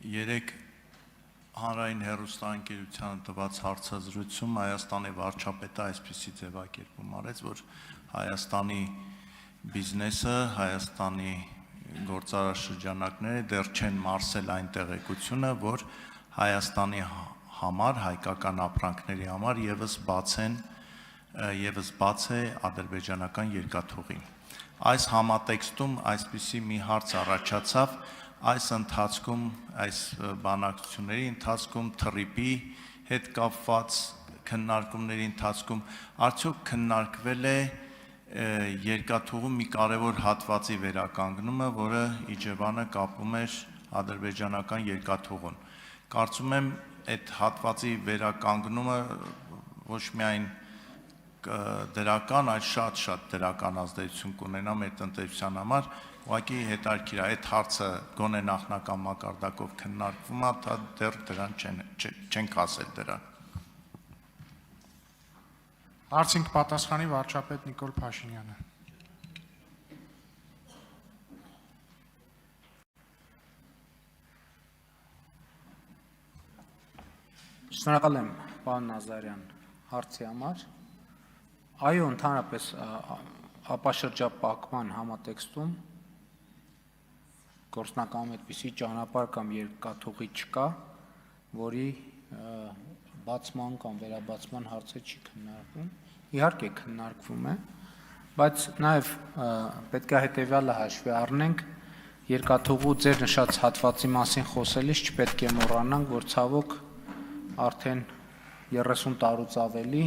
երեք հանրային հեռուստաընկերությանը տված հարցազրույցում Հայաստանի վարչապետը այսպիսի ձևակերպում արեց, որ Հայաստանի բիզնեսը, Հայաստանի գործարարշրջանակները դեռ չեն մարսել այն տեղեկությունը, որ Հայաստանի համար, հայկական ապրանքների համար եւս բաց է ադրբեջանական երկաթուղին։ Այս համատեքստում այսպիսի մի հարց առաջացավ, այս ընթացքում, այս բանակցությունների ընթացքում, թռիպի հետ կապված քննարկումների ընթացքում, արդյոք քննարկվել է երկաթուղու մի կարևոր հատվածի վերականգնումը, որը Իջևանը կապում էր ադրբեջանական երկաթուղուն։ Կարծում եմ, այդ հատվածի վերականգնումը ոչ միայն դրական, այլ շատ դրական ազդեցություն կունենա մեր տնտեսության համար, ուղղակի հետաքրքիր է, այդ հարցը գոնե նախնական մակարդակով քննարկվում է, դա դեռ դրան չենք ասել դրան։ Հարցին կպատասխանի վարչապետ Նիկոլ Փաշինյանը։ Շնորհակալ եմ, պարոն Նազարյան, հարցի համար։ Այո, ընդհանրապես ապաշրջապակման համատեքստում գործնականում այդպիսի ճանապարհ կամ երկաթուղի չկա, որի բացման կամ վերաբացման հարցը չի քննարկվում։ Իհարկե քննարկվում է, բայց նաև պետք է հետևյալը հաշվի առնենք, երկաթուղու ձեր նշած հատվածի մասին խոսելիս չպետք է մոռանանք, որ ցավոք արդեն 30 տարուց ավելի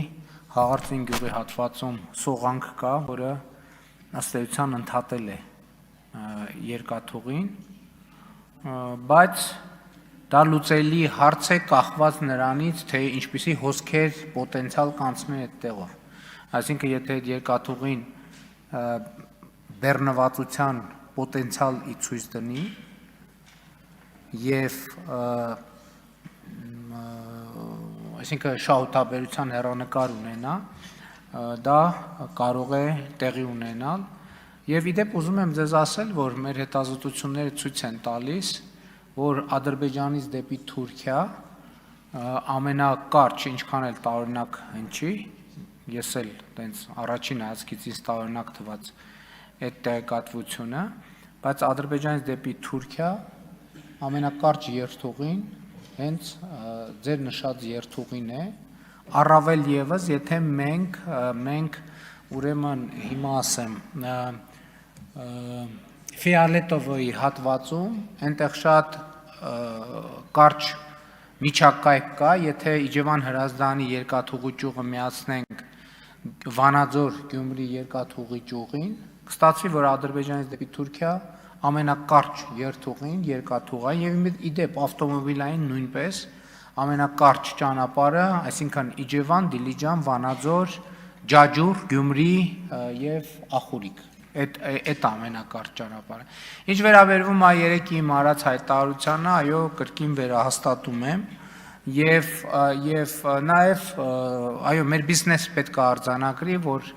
Հաղարծին գյուղի հատվածում սողանք կա, որը ըստ էության ընդհատել է երկաթուղին, բայց դա լուծելի հարց է կախված նրանից, թե ինչպիսի հոսքեր պոտենցիալ կանցնեն այդ տեղով։ Այսինքն, եթե այդ երկաթուղին բեռնվածության պոտենցիալ ի ցույց դնի եւ այսինքն շահութաբերության հեռանկար ունենա, դա կարող է տեղի ունենալ եւ իդեպ ուզում եմ ձեզ ասել, որ մեր հետազոտությունները ցույց են տալիս, որ Ադրբեջանից դեպի Թուրքիա ամենակարճ, ինչքան էլ տարօրինակ հնչի, ես էլ տենց առաջին հայացքից ինձ տարօրինակ թվաց այդ տեղեկատվությունը, բայց Ադրբեջանից դեպի Թուրքիա ամենակարճ երթուղին հենց ձեր նշած երթուղին է, առավել եւս, եթե մենք ուրեմն հիմա ասեմ Ֆիալետովոյի հատվածում այնտեղ շատ կարճ միջակայք կա, եթե Իջևան Հրազդանի երկաթուղի ճյուղը միացնենք Վանաձոր Գյումրի երկաթուղի ճյուղին, կստացվի, որ Ադրբեջանից դեպի Թուրքիա ամենակարճ երթուղին երկաթուղ է եւ իդեպ ավտոմոբիլային նույնպես ամենակարճ ճանապարհը, այսինքն Իջևան, Դիլիջան, Վանաձոր, Ջաջուր, Գյումրի եւ Ախուրիկ։ Այդ ամենակարճ ճանապարհը։ Ինչ վերաբերվում է երեկի իմ արած հայտարարությանը, այո, կրկին վերահաստատում եմ եւ նաեւ այո, մեր բիզնեսը պետք է արձանագրի, որ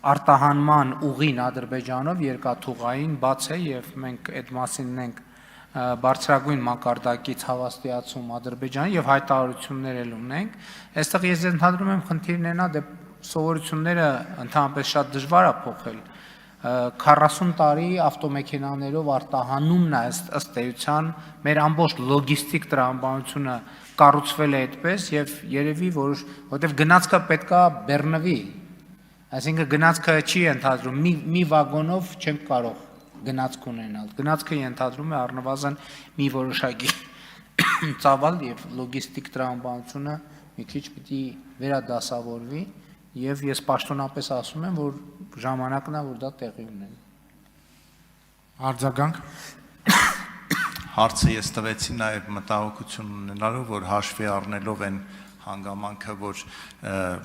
արտահանման ուղին Ադրբեջանով երկաթուղային բաց է եւ մենք այդ մասին ունենք բարձրագույն մակարդակից հավաստիացում Ադրբեջանի եւ հայտարարություններ էլ ունենք։ Այստեղ ես ընդհանրում եմ խնդիրներն է, դե սովորությունները ընդհանրապես շատ դժվար է փոխել։ 40 տարի ավտոմեքենաներով արտահանումն է ըստ էության մեր ամբողջ լոգիստիկ տրամաբանությունը կառուցվել է այդպես եւ երևի որովհետեւ գնացքը պետքա բեռնվի։ Այսինքն գնացքը չի ընդհանրում, մի վագոնով չենք կարող գնացք ունենալ։ Գնացքը ենթադրում է առնվազն մի որոշակի ծավալ եւ լոգիստիկ տրամաբանությունը մի քիչ պիտի վերադասավորվի եւ ես պաշտոնապես ասում եմ, որ ժամանակն է, որ դա տեղի ունենա։ Արձագանք։ Հարցը ես տվեցի նաեւ մտահոգություն ունենալու, որ հաշվի առնելով են հանգամանքը, որ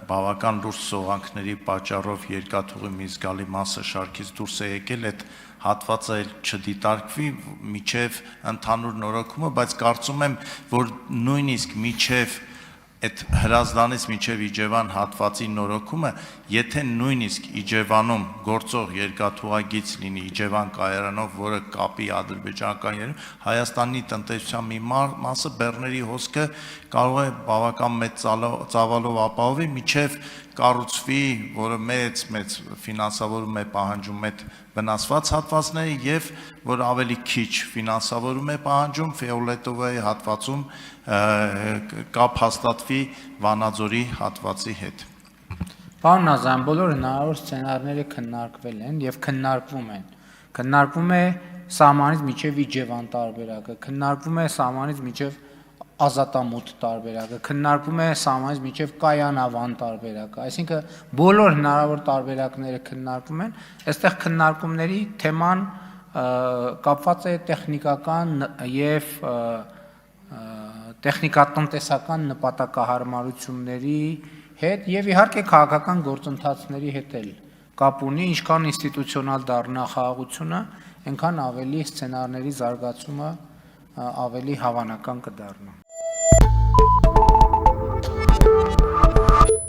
բավական լուրջ սողանքների պատճառով երկաթուղի մի զգալի մասը շարքից դուրս է եկել, այդ հատվածը չդիտարկվի միջև ընդհանուր նորոգումը, բայց կարծում եմ, որ նույնիսկ միջև այդ հրազդանից մինչև Իջևան հատվածի նորոգումը, եթե նույնիսկ Իջևանում գործող երկաթուղագիծ լինի Իջևան կայարանով, որը կապի ադրբեջանական երբ, Հայաստանի տնտեսության մի մասը բեռների հոսքը կարող է բավական մեծ ծավալով ապահովի, միջև կառուցվի, որը մեծ ֆինանսավորում է պահանջում այդ վնասված հատվածները եւ որ ավելի քիչ ֆինանսավորում է պահանջում Ֆիոլետովայի հատվածում կապ հաստատվի Վանաձորի հատվածի հետ։ Պարոն Նազարյան, բոլոր հնարավոր սցենարները քննարկվել են եւ քննարկվում են։ Քննարկվում է սահմանից միջև Իջևան տարբերակը, քննարկվում է սահմանից միջև Ազատամուտ տարբերակը, քննարկվում է սահմանից միջև Կայանավան տարբերակը, այսինքն բոլոր հնարավոր տարբերակները քննարկվում են, այստեղ քննարկումների թեման կապված է տեխնիկական եւ տեխնիկատնտեսական նպատակահարմարությունների հետ եւ իհարկե քաղաքական գործընթացների հետ էլ կապ ունի, ինչքան ինստիտուցիոնալ դառնա խաղաղությունը, այնքան ավելի սցենարների զարգացումը ավելի հավանական կդառնա։